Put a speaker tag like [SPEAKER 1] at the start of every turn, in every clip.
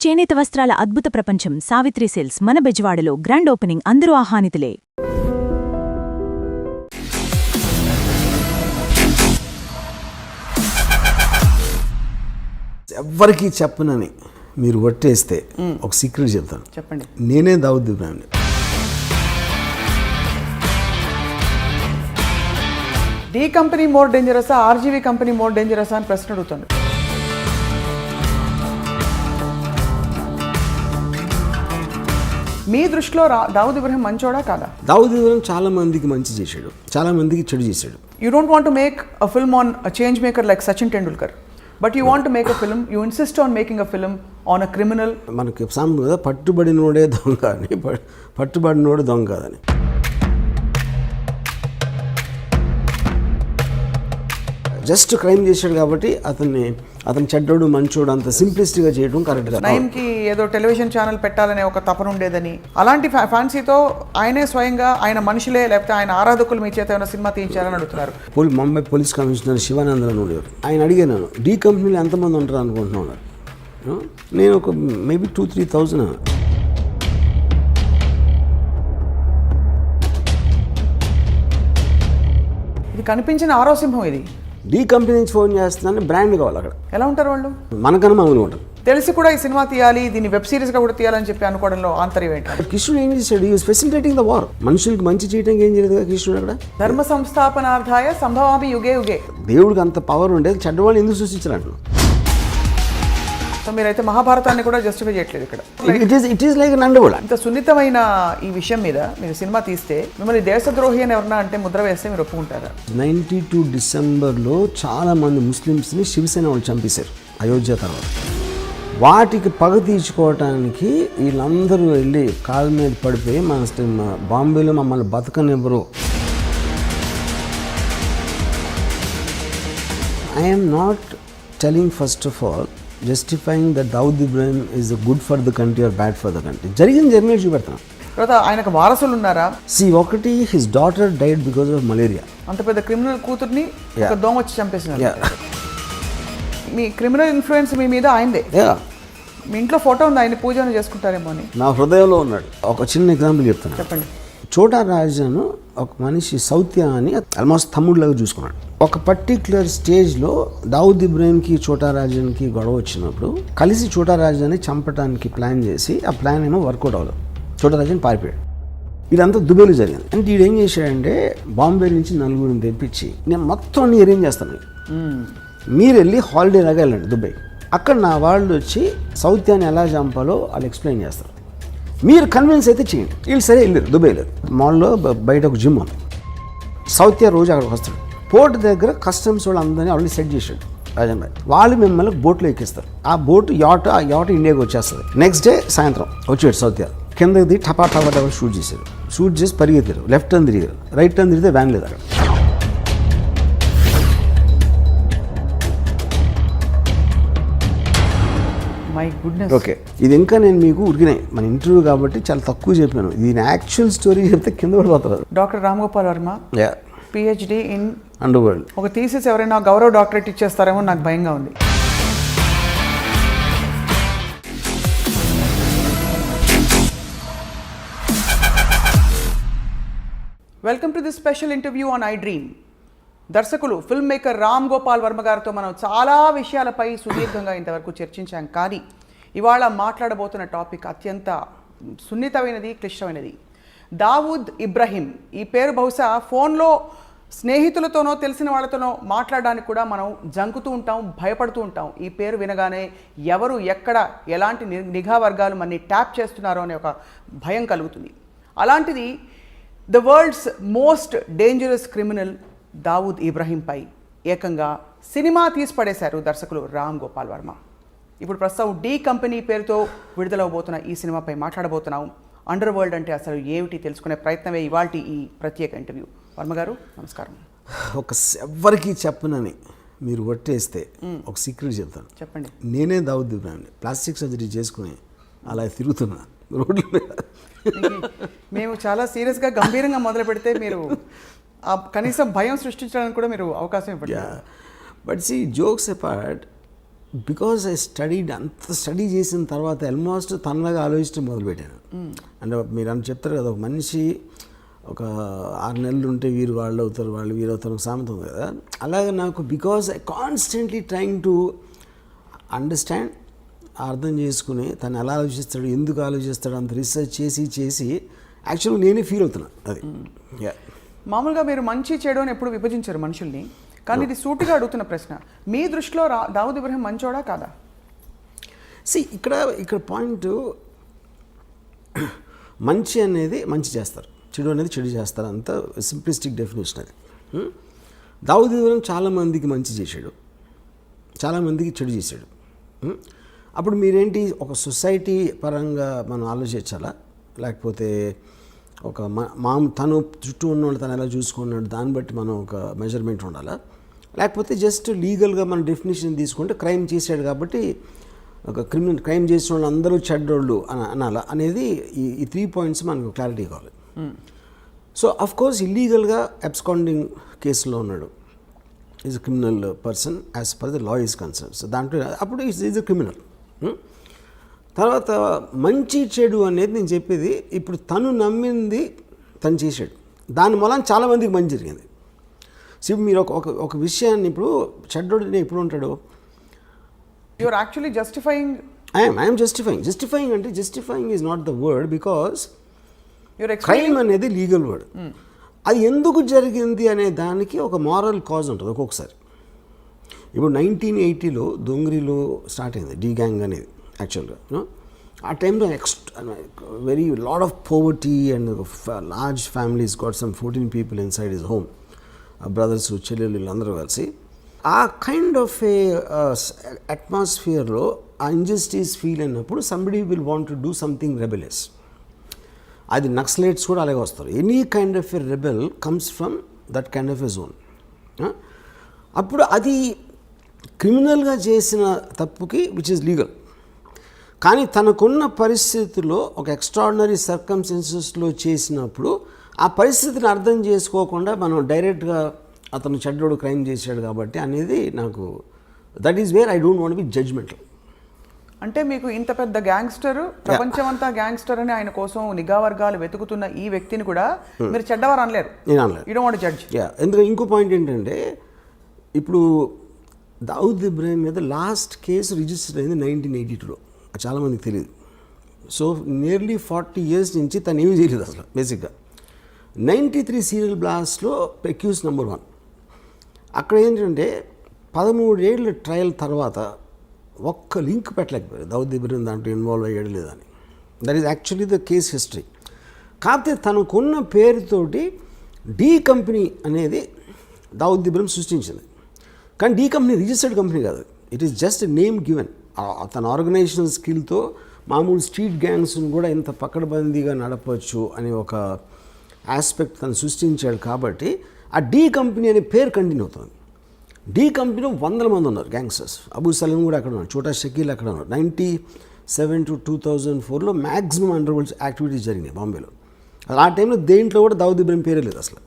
[SPEAKER 1] చేనేత వస్త్రాల అద్భుత ప్రపంచం సావిత్రి సిల్క్స్ మన బెజవాడలో గ్రాండ్ ఓపెనింగ్ అందరూ ఆహ్వానితులే.
[SPEAKER 2] ఎవ్వరికీ చెప్పనని మీరు ఒట్టేస్తే ఒక సీక్రెట్ చెప్తాను.
[SPEAKER 3] చెప్పండి.
[SPEAKER 2] నేనే దావుద్ ఇబ్రాహింని.
[SPEAKER 3] డి కంపెనీ మోర్ డేంజరసా, ఆర్జీవీ కంపెనీ మోర్ డేంజరసా అని ప్రశ్న అడుగుతుంది. మీ దృష్టిలో దావుద్ ఇబ్రాహిం మంచోడా కాదా?
[SPEAKER 2] దావుద్ ఇబ్రాహిం చాలా మందికి మంచి చేశాడు, చాలా మందికి చెడు చేశాడు.
[SPEAKER 3] You don't want to make a film on a change maker like Sachin Tendulkar, but you want to make a film, you insist on making a film on a criminal.
[SPEAKER 2] మనకి సామెత కదా, పట్టుబడినోడే దొంగ అని, పట్టుబడినోడు దొంగ కాదని. జస్ట్ క్రైమ్ చేశాడు కాబట్టి అతను చెడ్డోడు మంచోడు అంత సింప్లిస్ట్గా చేయడం కరెక్ట్ కాదు.
[SPEAKER 3] నైమ్కి ఏదో టెలివిజన్ ఛానల్ పెట్టాలనే ఒక తపన ఉండేదని, అలాంటి ఫ్యాన్సీతో ఆయనే స్వయంగా ఆయన మనుషులే లేకపోతే ఆయన ఆరాధకులు మీ చేత ఏమైనా సినిమా తీయించాలని అడుగుతున్నారు.
[SPEAKER 2] ముంబై పోలీస్ కమిషనర్ శివానందన్ ఉండేవారు. ఆయన అడిగాను, డి కంపెనీలో ఎంతమంది ఉంటారు అనుకుంటున్నాను. నేను ఒక మేబీ 2-3,000.
[SPEAKER 3] ఇది కనిపించిన ఆరో సింహం. ఇది
[SPEAKER 2] డి కంపెనీ నుంచి ఫోన్ చేస్తున్నాను, బ్రాండ్ కావాలి అక్కడ.
[SPEAKER 3] ఎలా ఉంటారు వాళ్ళు?
[SPEAKER 2] మనకన్నా మామూలు ఉంటారు.
[SPEAKER 3] తెలిసి కూడా ఈ సినిమా తీయాలి, దీన్ని వెబ్ సిరీస్గా కూడా తీయాలని చెప్పి అనుకోవడంలో ఆంతర్యం ఏంటి?
[SPEAKER 2] కృష్ణుడు ఏం చేశాడు? ఈ ఫెసిలిటేటింగ్ ద వార్. మనుషులకి మంచి చేయడానికి ఏం చేయలేదు కదా కృష్ణుడు అక్కడ.
[SPEAKER 3] ధర్మ సంస్థాపనార్థాయ సంభవామి యుగే యుగే.
[SPEAKER 2] దేవుడికి అంత పవర్ ఉండేది, చెడ్డవాళ్ళు ఎందుకు సృష్టించారు?
[SPEAKER 3] సో మీరైతే మహాభారతాన్ని కూడా జస్టిఫై చేయట్లేదు ఇక్కడ.
[SPEAKER 2] ఇట్ ఈస్ లైక్ నండవాళ్ళ.
[SPEAKER 3] ఇంత సున్నితమైన ఈ విషయం మీద మీరు సినిమా తీస్తే మిమ్మల్ని దేశద్రోహి అని ఎవరన్నా అంటే ముద్ర వేస్తే మీరు ఒప్పుకుంటారా?
[SPEAKER 2] 92 డిసెంబర్లో చాలా మంది ముస్లిమ్స్ని శివసేన వాళ్ళు చంపేశారు అయోధ్య తర్వాత. వాటికి పగ తీర్చుకోవటానికి వీళ్ళందరూ వెళ్ళి కాళ్ళ మీద పడిపోయి మన బాంబేలో మమ్మల్ని బతకనివ్వరు. I'm not telling first of all justifying that Dawood Ibrahim is good for the country or bad for the country. జరిగిన జర్నీ చూపెడతాను.
[SPEAKER 3] తర్వాత ఆయనకు వారసులు ఉన్నారా?
[SPEAKER 2] ఒకటి his daughter died because of malaria.
[SPEAKER 3] అంత పెద్ద క్రిమినల్ కూతుర్ని ఒక దోమ వచ్చి చంపేసినారు. మీ క్రిమినల్ ఇన్ఫ్లుయెన్స్ మీ మీద అయిందే. మీ ఇంట్లో ఫోటో ఉంది, ఆయన పూజ చేసుకుంటారేమో అని
[SPEAKER 2] నా హృదయంలో ఉన్నాడు. ఒక చిన్న ఎగ్జాంపుల్ చెప్తాను.
[SPEAKER 3] చెప్పండి.
[SPEAKER 2] చోటా రాజాను ఒక మనిషి సౌత్య అని ఆల్మోస్ట్ తమ్ముడిలాగా చూసుకున్నాడు. ఒక పర్టిక్యులర్ స్టేజ్లో దావుద్ ఇబ్రాహింకి చోటా రాజానికి గొడవ వచ్చినప్పుడు కలిసి చోటా రాజాని చంపడానికి ప్లాన్ చేసి ఆ ప్లాన్ ఏమో వర్కౌట్ అవ్వదు. చోటా రాజాని పారిపోయాడు. ఇదంతా దుబాయ్లో జరిగింది. అంటే వీడు ఏం చేశాడంటే బాంబే నుంచి నలుగురిని తెప్పించి నేను మొత్తం అన్ని అరేంజ్ చేస్తాను, మీరు వెళ్ళి హాలిడే లాగా వెళ్ళండి దుబాయ్, అక్కడ నా వాళ్ళు వచ్చి సౌత్యాన్ని ఎలా చంపాలో వాళ్ళు ఎక్స్ప్లెయిన్ చేస్తారు, మీరు కన్విన్స్ అయితే చేయండి. వీళ్ళు సరే వెళ్ళారు దుబాయ్లో. మాల్లో బయట ఒక జిమ్ ఉంది. సౌత్య రోజు అక్కడికి వస్తాడు. పోర్ట్ దగ్గర కస్టమ్స్ వాళ్ళు అందరినీ ఆల్రెడీ సెట్ చేశాడు రాజన్ భాయ్. వాళ్ళు మిమ్మల్ని బోట్లో ఎక్కిస్తారు. ఆ బోట్ ఆ యాట్ ఇండియాకి వచ్చేస్తుంది. నెక్స్ట్ డే సాయంత్రం వచ్చాడు సౌత్య. కిందకి దిగి టపా షూట్ చేశారు. షూట్ చేసి పరిగెత్తారు. లెఫ్ట్ టర్న్ తిరిగారు, రైట్ టర్న్ తిరిగితే వ్యాన్ లేదు అక్కడ.
[SPEAKER 3] My goodness.
[SPEAKER 2] ఓకే, ఇది ఇంకా నేను మీకు ఉరికినాయి మన ఇంటర్వ్యూ కాబట్టి చాలా తక్కువ చెప్పాను. దీని యాక్చువల్ స్టోరీ చెప్తే కింద పడిపోతారు.
[SPEAKER 3] Doctor Ram Gopal Varma, PhD in
[SPEAKER 2] underworld.
[SPEAKER 3] ఒక థీసిస్ ఎవరైనా గౌరవ డాక్టరేట్ ఇచ్చేస్తారేమో నాకు భయంగా ఉంది. Welcome to this special interview on I dream. దర్శకులు ఫిల్మ్ మేకర్ రామ్ గోపాల్ వర్మ గారితో మనం చాలా విషయాలపై సుదీర్ఘంగా ఇంతవరకు చర్చించాం. కానీ ఇవాళ మాట్లాడబోతున్న టాపిక్ అత్యంత సున్నితమైనది, క్లిష్టమైనది. దావుద్ ఇబ్రాహిం. ఈ పేరు బహుశా ఫోన్లో స్నేహితులతోనో తెలిసిన వాళ్ళతోనో మాట్లాడడానికి కూడా మనం జంకుతూ ఉంటాం, భయపడుతూ ఉంటాం. ఈ పేరు వినగానే ఎవరు ఎక్కడ ఎలాంటి నిఘా వర్గాలు మనని ట్యాప్ చేస్తున్నారో అనే ఒక భయం కలుగుతుంది. అలాంటిది the world's most dangerous criminal Dawood ఇబ్రాహింపై ఏకంగా సినిమా తీసి పడేశారు దర్శకులు రామ్ గోపాల్ వర్మ. ఇప్పుడు ప్రస్తుతం డి కంపెనీ పేరుతో విడుదలవబోతున్న ఈ సినిమాపై మాట్లాడబోతున్నాం. అండర్ వరల్డ్ అంటే అసలు ఏమిటి తెలుసుకునే ప్రయత్నమే ఇవాల్టి ఈ ప్రత్యేక ఇంటర్వ్యూ. వర్మ గారు నమస్కారం.
[SPEAKER 2] ఎవ్వరికీ చెప్పనని మీరు ఒట్టేస్తే ఒక సీక్రెట్ చెప్తాను.
[SPEAKER 3] చెప్పండి.
[SPEAKER 2] నేనే దావుద్ ఇబ్రాహింని. ప్లాస్టిక్ సర్జరీ చేసుకుని అలా తిరుగుతున్నా రోడ్ల మీద.
[SPEAKER 3] మేము చాలా సీరియస్గా గంభీరంగా మొదలు పెడితే మీరు కనీసం భయం సృష్టించడానికి కూడా మీరు అవకాశం ఇవ్వండి.
[SPEAKER 2] But see jokes apart, because I studied అంత స్టడీ చేసిన తర్వాత ఆల్మోస్ట్ తనలాగా ఆలోచించడం మొదలుపెట్టాను. అంటే మీరు అని చెప్తారు కదా, ఒక మనిషి ఒక 6 నెలలు ఉంటే వీరు వాళ్ళు అవుతారు, వాళ్ళు వీరు అవుతారు, సామెత ఉంది కదా. అలాగే నాకు because I constantly trying to understand, అర్థం చేసుకుని తను ఎలా ఆలోచిస్తాడు, ఎందుకు ఆలోచిస్తాడు, అంత రీసెర్చ్ చేసి యాక్చువల్గా నేనే ఫీల్ అవుతున్నాను. అది
[SPEAKER 3] మామూలుగా మీరు మంచి చెడు అని ఎప్పుడు విభజించారు మనుషుల్ని, కానీ ఇది సూటిగా అడుగుతున్న ప్రశ్న, మీ దృష్టిలో దావుద్ ఇబ్రహీం మంచోడా కాదా?
[SPEAKER 2] ఇక్కడ పాయింట్, మంచి అనేది మంచి చేస్తారు, చెడు అనేది చెడు చేస్తారు, అంత సింప్లిస్టిక్ డెఫినేషన్ అది. దావుద్ ఇబ్రహీం చాలామందికి మంచి చేశాడు, చాలామందికి చెడు చేశాడు. అప్పుడు మీరేంటి, ఒక సొసైటీ పరంగా మనం ఆలోచించాలా, లేకపోతే ఒక తను చుట్టూ ఉన్న వాళ్ళు తను ఎలా చూసుకున్నాడు దాన్ని బట్టి మనం ఒక మెజర్మెంట్ ఉండాలా, లేకపోతే జస్ట్ లీగల్గా మన డెఫినేషన్ తీసుకుంటే క్రైమ్ చేశాడు కాబట్టి ఒక క్రైమ్ చేసిన వాళ్ళు అందరూ చెడ్డోళ్ళు అనాలా అనేది ఈ 3 పాయింట్స్ మనకు క్లారిటీ కావాలి. సో అఫ్ కోర్స్ ఇల్లీగల్గా అబ్స్కాండింగ్ కేసులో ఉన్నాడు, is a criminal person as per the law is concern. So దాంట్లో అప్పుడు ఈజ్ అ క్రిమినల్. తర్వాత మంచి చెడు అనేది నేను చెప్పేది, ఇప్పుడు తను నమ్మింది తను చేశాడు, దాని మూలం చాలామందికి మంచి జరిగింది. సో మీరు ఒక విషయాన్ని, ఇప్పుడు చెడ్డోడు ఎప్పుడు ఉంటాడు,
[SPEAKER 3] you're actually justifying.
[SPEAKER 2] I'm justifying అంటే justifying is not the word, because crime అనేది లీగల్ వర్డ్. అది ఎందుకు జరిగింది అనే దానికి ఒక మారల్ కాజ్ ఉంటుంది ఒక్కొక్కసారి. ఇప్పుడు 1980లో దొంగరిలో స్టార్ట్ అయింది డీ గ్యాంగ్ అనేది. యాక్చువల్గా ఆ టైంలో very lot of poverty and large families got some 14 people in side his home, brothers చెల్లెళ్ళు వీళ్ళందరూ కలిసి ఆ కైండ్ ఆఫ్ ఏ అట్మాస్ఫియర్లో ఆ ఇంజస్టిస్ ఫీల్ అయినప్పుడు somebody will want to do something rebellious. అది నక్సలైట్స్ కూడా అలాగే వస్తారు. Any kind of a rebel comes from that kind of a zone. అప్పుడు అది క్రిమినల్గా చేసిన తప్పుకి విచ్ ఇస్ లీగల్, కానీ తనకున్న పరిస్థితుల్లో ఒక ఎక్స్ట్రాడినరీ సర్కమ్స్టెన్సెస్లో చేసినప్పుడు ఆ పరిస్థితిని అర్థం చేసుకోకుండా మనం డైరెక్ట్గా అతను చెడ్డోడు క్రైమ్ చేశాడు కాబట్టి అనేది నాకు, that is where I don't want be judgemental.
[SPEAKER 3] అంటే మీకు ఇంత పెద్ద గ్యాంగ్స్టర్, ప్రపంచమంతా గ్యాంగ్స్టర్ అని ఆయన కోసం నిఘా వర్గాలు వెతుకుతున్న ఈ వ్యక్తిని కూడా మీరు చెడ్డవారు అనలేరు.
[SPEAKER 2] నేను అనలేదు.
[SPEAKER 3] You don't want judge.
[SPEAKER 2] ఎందుకంటే ఇంకో పాయింట్ ఏంటంటే, ఇప్పుడు దావుద్ ఇబ్రహీం మీద లాస్ట్ కేసు రిజిస్టర్ అయింది 1982లో. చాలామందికి తెలియదు. సో నియర్లీ 40 years నుంచి తను ఏమీ చేయలేదు అసలు. బేసిక్గా 93 సీరియల్ బ్లాస్ట్లో అక్యూజ్ నెంబర్ 1. అక్కడ ఏంటంటే 13 ఏళ్ళ ట్రయల్ తర్వాత ఒక్క లింక్ పెట్టలేకపోయారు దావుద్ ఇబ్రహీం దాంట్లో ఇన్వాల్వ్ అయ్యాడు లేదని. That is actually the case history. కాకపోతే తనకున్న పేరుతోటి డీ కంపెనీ అనేది దావుద్ ఇబ్రహీం సృష్టించింది, కానీ డీ కంపెనీ రిజిస్టర్డ్ కంపెనీ కాదు. It is just name given. తన ఆర్గనైజేషన్ స్కిల్తో మామూలు స్ట్రీట్ గ్యాంగ్స్ని కూడా ఇంత పకడ్బందీగా నడపవచ్చు అనే ఒక ఆస్పెక్ట్ తను సృష్టించాడు. కాబట్టి ఆ డీ కంపెనీ అనే పేరు కంటిన్యూ అవుతుంది. డీ కంపెనీలో 100 మంది ఉన్నారు గ్యాంగ్స్టర్స్. అబూ సలీం కూడా అక్కడ ఉన్నారు, చోటా షకీల్ అక్కడ ఉన్నారు. 97 to 2004లో మ్యాక్సిమం అండర్ వరల్డ్ యాక్టివిటీస్ జరిగినాయి బాంబేలో. ఆ టైంలో దేంట్లో కూడా దావుద్ ఇబ్రహీం పేరే లేదు అసలు.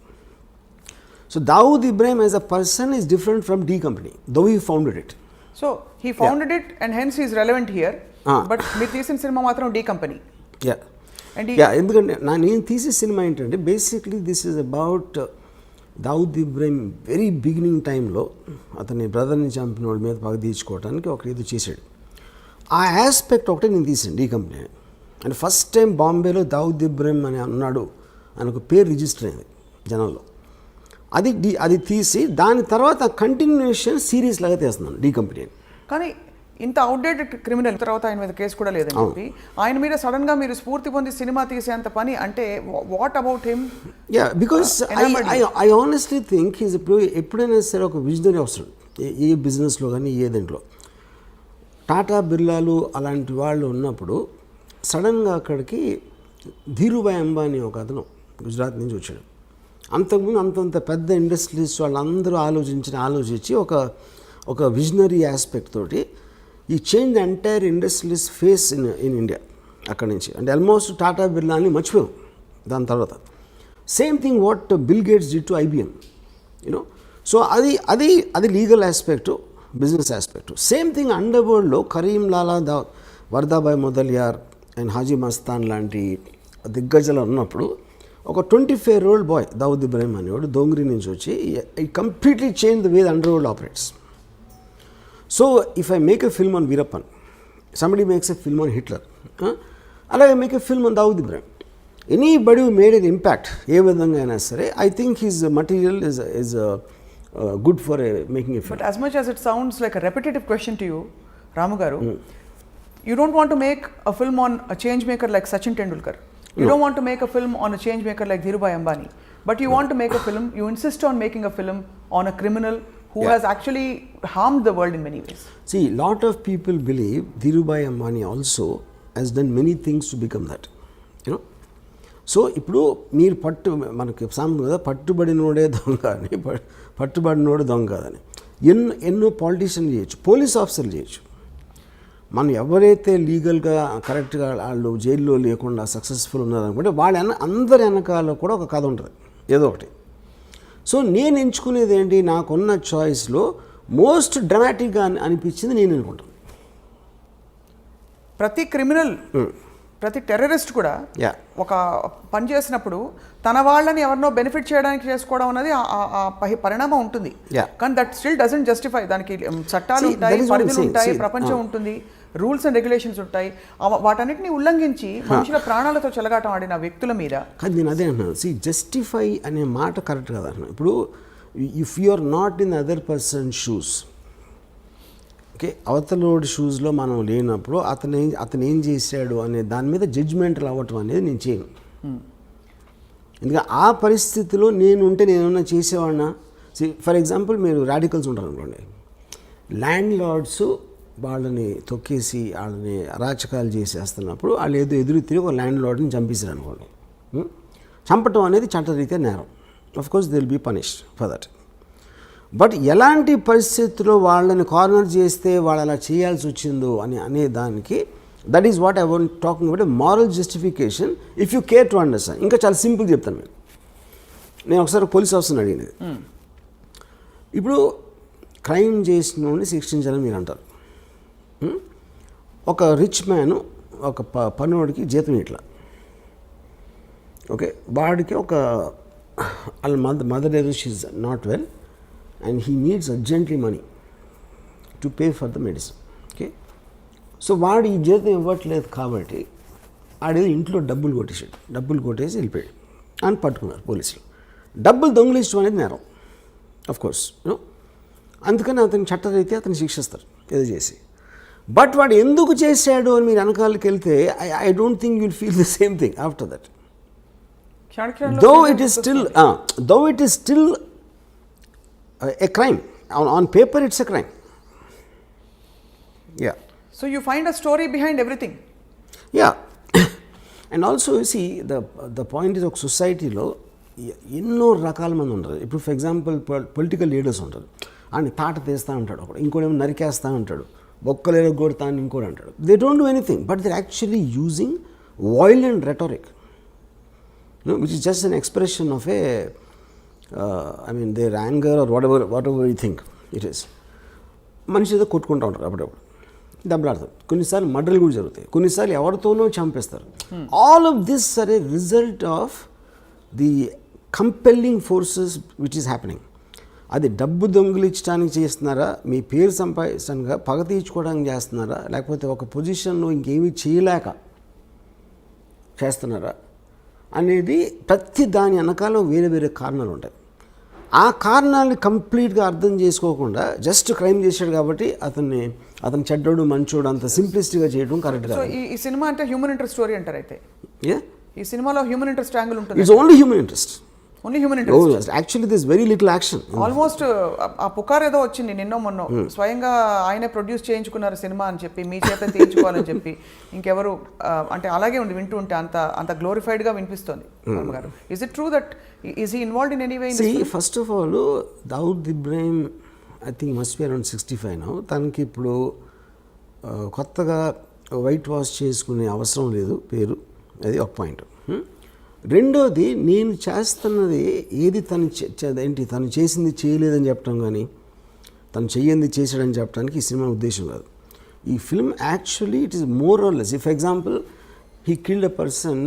[SPEAKER 2] So Dawood Ibrahim as a person is different from D company, though he founded it.
[SPEAKER 3] So he founded it and hence is relevant here. But మీరు తీసిన సినిమా మాత్రం డీ కంపెనీ.
[SPEAKER 2] ఎందుకంటే నేను తీసే సినిమా ఏంటంటే basically this is about Dawood Ibrahim very beginning టైంలో అతని బ్రదర్ని చంపిన వాళ్ళ మీద పగ తీర్చుకోవడానికి ఒక ఇది చేశాడు. ఆ ఆస్పెక్ట్ ఒకటే నేను తీసాను డీ కంపెనీ. అంటే ఫస్ట్ టైం బాంబేలో దావుద్ ఇబ్రహీం అని అన్నాడు అని ఒక పేరు రిజిస్టర్ అయింది జనంలో. అది తీసి దాని తర్వాత కంటిన్యూషన్ సిరీస్ లాగా తీస్తున్నాను డీ కంపెనీ.
[SPEAKER 3] కానీ ఇంత అవుట్డేటెడ్ క్రిమినల్ తర్వాత ఆయన మీద కేసు కూడా లేదని చెప్పి ఆయన మీద సడన్గా మీరు స్ఫూర్తి పొంది సినిమా తీసేంత పని అంటే what about him?
[SPEAKER 2] Because I honestly think he's ఎప్పుడైనా సరే ఒక విజనరీ అవసరం ఏ బిజినెస్లో కానీ ఏ దాంట్లో. టాటా బిర్లాలు అలాంటి వాళ్ళు ఉన్నప్పుడు సడన్గా అక్కడికి ధీరుభాయ్ అంబానీ ఒక అతను గుజరాత్ నుంచి వచ్చాడు. అంతకుముందు అంతంత పెద్ద ఇండస్ట్రీస్ వాళ్ళందరూ ఆలోచించి ఒక విజనరీ ఆస్పెక్ట్ తోటి ఈ change the entire industries face in India అక్కడి నుంచి. అంటే ఆల్మోస్ట్ టాటా బిర్లాని మర్చిపోయాం దాని తర్వాత. Same thing what Bill Gates did to IBM, you know. So అది legal aspect. Business aspect. Same thing under వరల్డ్లో కరీం లాలా వర్దాబాయ్ మొదలియార్ అండ్ హాజీ మస్తాన్ లాంటి దిగ్గజాలు ఉన్నప్పుడు ఒక 25-year-old బాయ్ దావుద్ ఇబ్రాహిం అనేవాడు దోంగ్రీ నుంచి వచ్చి ఈ completely change the way the underworld operates. So if I make a film on Veerappan, somebody makes a film on Hitler, అలాగే make a film on Dawood Ibrahim. Anybody who made an impact ఏ విధంగా అయినా సరే, I think his material is good for making a film.
[SPEAKER 3] But as much as it sounds like a repetitive question to you, Ramu garu, you don't want to make a film on a change maker like Sachin Tendulkar. You don't want to make a film on a change maker like Dhirubhai Ambani. But you want to make a film, you insist on making a film on a criminal who has actually harmed the world in many ways.
[SPEAKER 2] See, lot of people believe Dhirubhai Ambani also has done many things to become that. You know? So ఇప్పుడు మీరు మనకి సామెత కదా, పట్టుబడినోడే దొంగ అని, పట్టుబడినోడు దొంగ కాదని. ఎన్నో పాలిటీషియన్లు చేయొచ్చు, పోలీస్ ఆఫీసర్లు చేయొచ్చు. మనం ఎవరైతే లీగల్గా కరెక్ట్గా వాళ్ళు జైల్లో లేకుండా సక్సెస్ఫుల్ ఉన్నారనుకుంటే వాళ్ళ అందరి వెనకాల కూడా ఒక కథ ఉంటుంది ఏదో ఒకటి. సో నేను ఎంచుకునేది ఏంటి, నాకున్న చాయిస్లో మోస్ట్ డ్రామాటిక్గా అనిపించింది నేను అనుకుంటాను.
[SPEAKER 3] ప్రతి క్రిమినల్, ప్రతి టెర్రరిస్ట్ కూడా ఒక పని చేసినప్పుడు తన వాళ్ళని ఎవరినో బెనిఫిట్ చేయడానికి చేసుకోవడం అనేది పరిణామం ఉంటుంది. కానీ దట్ స్టిల్ డజంట్ జస్టిఫై. దానికి చట్టాలు ఉంటాయి, పరిధులు ఉంటాయి, ప్రపంచం ఉంటుంది, రూల్స్ అండ్ రెగ్యులేషన్స్ ఉంటాయి. వాటన్నిటిని ఉల్లంఘించి మనుషుల ప్రాణాలతో చెలగాటం ఆడిన వ్యక్తుల మీద.
[SPEAKER 2] కానీ నేను అదే అంటున్నాను, సి జస్టిఫై అనే మాట కరెక్ట్ కదా అంటున్నాను. ఇప్పుడు if you are not in other person shoes, okay, అవతలోడి షూస్లో మనం లేనప్పుడు అతను ఏం చేశాడు అనే దాని మీద జడ్జ్మెంటల్ అవ్వటం అనేది నేను చేయను. ఎందుకంటే ఆ పరిస్థితిలో నేను ఉంటే నేనేమన్నా చేసేవాడినా. ఫర్ ఎగ్జాంపుల్ మీరు రాడికల్స్ ఉంటారు అనుకోండి, ల్యాండ్ లార్డ్స్ వాళ్ళని తొక్కేసి వాళ్ళని అరాచకాలు చేసేస్తున్నప్పుడు వాళ్ళు ఏదో ఎదురు తిరిగి ఒక ల్యాండ్ లార్డ్ని చంపేశారు అనుకోండి. చంపటం అనేది చట్టరీత్యా నేరం. Of course they will be punished for that. But ఎలాంటి పరిస్థితుల్లో వాళ్ళని కార్నర్ చేస్తే వాళ్ళు అలా చేయాల్సి వచ్చిందో అనే దానికి, that is what I want talking about moral justification if you care to understand. ఇంకా చాలా సింపుల్ చెప్తాను. నేను ఒకసారి పోలీస్ ఆఫీసర్ని అడిగినది, ఇప్పుడు క్రైమ్ చేసిన వాడిని శిక్షించాలని మీరు అంటారు. ఒక రిచ్ మ్యాన్ ఒక పనివాడికి జీతం ఇట్లా, ఓకే, వాడికి ఒక వాళ్ళ mother she's not well and he needs urgently money to pay for the medicine. Okay, so వాడు ఈ జీతం ఇవ్వట్లేదు కాబట్టి ఆడేదో ఇంట్లో డబ్బులు కొట్టేసి వెళ్ళిపోయాడు అని పట్టుకున్నారు పోలీసులు. డబ్బులు దొంగిలించడం అనేది నేరం, ఆఫ్ కోర్స్. అందుకని అతని చట్టరీత్యా అతను శిక్షిస్తారు ఏదో చేసి. బట్ వాడు ఎందుకు చేశాడు అని మీరు వెనకాలకి వెళ్తే I don't think you'll feel the same thing after that. Though it is still a crime. On paper it's a crime. Yeah.
[SPEAKER 3] So you find a story behind everything.
[SPEAKER 2] Yeah. And also you see the point is, ఒక సొసైటీలో ఎన్నో రకాల మంది ఉంటారు. ఇప్పుడు for example political leaders ఉంటారు, ఆయన తాట తీస్తూ ఉంటాడు, ఒకడు ఇంకోటేమో నరికేస్తూ ఉంటాడు, బొక్కలు కొడతా అని ఇంకోటి అంటాడు. They don't do anything but they actually using violent rhetoric, which is just an expression of I mean their anger or whatever you think it is. మనిషి ఏదో కొట్టుకుంటూ ఉంటారు, అప్పుడప్పుడు దెబ్బలాడతారు, కొన్నిసార్లు మర్డర్లు కూడా జరుగుతాయి, కొన్నిసార్లు ఎవరితోనో చంపేస్తారు. All of this are a result of the compelling forces which is happening. అది డబ్బు దొంగిలించడానికి చేస్తున్నారా, మీ పేరు సంపాదించడానికి, పగ తీర్చుకోవడానికి చేస్తున్నారా, లేకపోతే ఒక పొజిషన్లో ఇంకేమీ చేయలేక చేస్తున్నారా అనేది ప్రతి దాని వెనకాల వేరే వేరే కారణాలు ఉంటాయి. ఆ కారణాలని కంప్లీట్గా అర్థం చేసుకోకుండా జస్ట్ క్రైమ్ చేశాడు కాబట్టి అతను చెడ్డోడు మంచోడు అంత సింప్లిస్టిక్గా చేయడం కరెక్ట్ కాదు.
[SPEAKER 3] ఈ సినిమా అంటే హ్యూమన్ ఇంట్రెస్ట్ స్టోరీ అంటారు. అయితే ఈ సినిమాలో హ్యూమన్ ఇంట్రెస్ట్ యాంగిల్ ఉంటుంది.
[SPEAKER 2] It's only human interest.
[SPEAKER 3] Only human interest.
[SPEAKER 2] Actually this very little action.
[SPEAKER 3] Almost ఆ పుకార్ ఏదో వచ్చింది నిన్నో మొన్నో, స్వయంగా ఆయనే ప్రొడ్యూస్ చేయించుకున్నారు సినిమా అని చెప్పి, మీ చేత తీయించుకోవాలని చెప్పి. ఇంకెవరు అంటే అలాగే ఉంది, వింటూ ఉంటే అంత గ్లోరిఫైడ్గా వినిపిస్తుంది. గారు, is it true that is he involved in any way?
[SPEAKER 2] First of all Dawood Ibrahim I think must be around 65 now. తనకి ఇప్పుడు కొత్తగా వైట్ వాష్ చేసుకునే అవసరం లేదు పేరు, అది ఒక పాయింట్. రెండోది, నేను చేస్తున్నది ఏది తను చేసింది చేయలేదని చెప్పడం కానీ, తను చెయ్యింది చేశాడని చెప్పడానికి ఈ సినిమా ఉద్దేశం కాదు. ఈ film actually it is more or less. For example he killed a person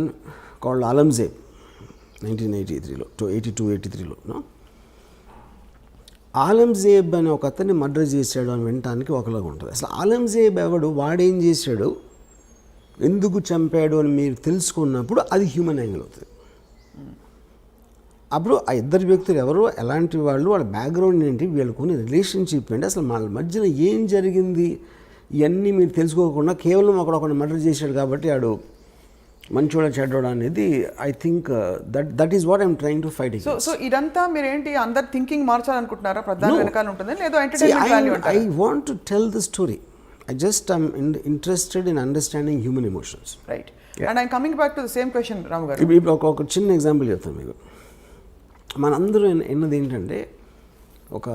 [SPEAKER 2] called Alamzeb 1983లో 82-83లో. ఆలంజేబ్ అని ఒక అతన్ని మర్డర్ చేశాడు అని వినటానికి ఒకలాగా ఉంటుంది. అసలు ఆలంజేబ్ ఎవడు, వాడేం చేశాడు, ఎందుకు చంపాడు అని మీరు తెలుసుకున్నప్పుడు అది హ్యూమన్ యాంగిల్ అవుతుంది. అప్పుడు ఆ ఇద్దరు వ్యక్తులు ఎవరు, ఎలాంటి వాళ్ళు, వాళ్ళ బ్యాక్గ్రౌండ్ ఏంటి, వీళ్ళకున్న రిలేషన్షిప్ ఏంటి, అసలు వాళ్ళ మధ్యన ఏం జరిగింది, ఇవన్నీ మీరు తెలుసుకోకుండా కేవలం ఒకడు మర్డర్ చేశాడు కాబట్టి ఆడు మంచోడా చెడ్డోడా అనేది I think that is what I'm trying to fight.
[SPEAKER 3] So ఇదంతా మీరు ఏంటి అందరు థింకింగ్ మార్చాలనుకుంటున్నారా? ప్రధాన వెనకాల ఉంటుంది లేదో ఎంటర్టైన్మెంట్ వాల్యూ అంటారా?
[SPEAKER 2] I want to tell the story. I just am interested in understanding human emotions.
[SPEAKER 3] Right. Yeah. And I'm coming back to the same question, Ramu garu.
[SPEAKER 2] ఇప్పుడు ఒక చిన్న ఎగ్జాంపుల్ చెప్తాను మీకు. మనందరూ ఎన్నది ఏంటంటే, ఒక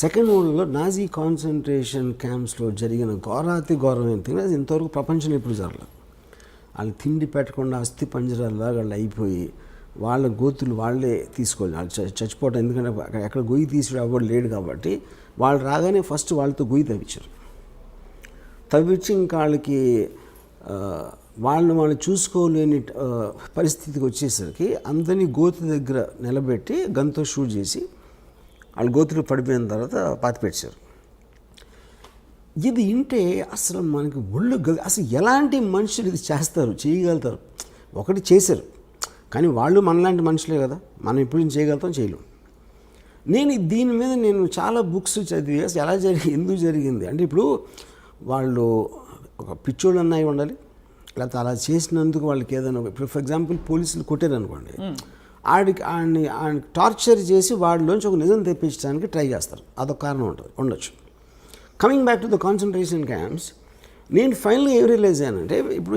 [SPEAKER 2] సెకండ్ వరల్డ్లో నాజీ కాన్సన్ట్రేషన్ క్యాంప్స్లో జరిగిన ఘోరాతి ఘోరమైన థింగ్ అది ఇంతవరకు ప్రపంచంలో ఎప్పుడు జరగలేదు. వాళ్ళు తిండి పెట్టకుండా అస్థి పంజరాల్లాగా వాళ్ళు అయిపోయి వాళ్ళ గోతులు వాళ్ళే తీసుకోవాలి. వాళ్ళు చచ్చిపోవటం, ఎందుకంటే ఎక్కడ గొయ్యి తీసుడు అవ్వడు లేడు కాబట్టి వాళ్ళు రాగానే ఫస్ట్ వాళ్ళతో గొయ్యి తవ్వించారు. తవ్వించి ఇంకా వాళ్ళకి వాళ్ళు చూసుకోలేని పరిస్థితికి వచ్చేసరికి అందరినీ గోతు దగ్గర నిలబెట్టి గన్తో షూట్ చేసి వాళ్ళు గోతులు పడిపోయిన తర్వాత పాతిపెట్టారు. ఇది వింటే అసలు మనకి ఒళ్ళు అసలు ఎలాంటి మనుషులు ఇది చేస్తారు, చేయగలుగుతారు. ఒకటి చేశారు, కానీ వాళ్ళు మనలాంటి మనుషులే కదా, మనం ఇప్పుడు చేయగలుగుతాం, చేయలేం. దీని మీద నేను చాలా బుక్స్ చదివి అసలు ఎలా ఎందుకు జరిగింది అంటే, ఇప్పుడు వాళ్ళు ఒక పిచ్చోళ్ళు అన్నవి ఉండాలి, లేకపోతే అలా చేసినందుకు వాళ్ళకి ఏదైనా, ఇప్పుడు ఫర్ ఎగ్జాంపుల్ పోలీసులు కొట్టారు అనుకోండి, ఆయన టార్చర్ చేసి వాడిలోంచి ఒక నిజం తెప్పించడానికి ట్రై చేస్తారు. అదొక కారణం ఉండొచ్చు. Coming back to the concentration camps, నేను ఫైనల్గా ఏం రియలైజ్ అయ్యానంటే, ఇప్పుడు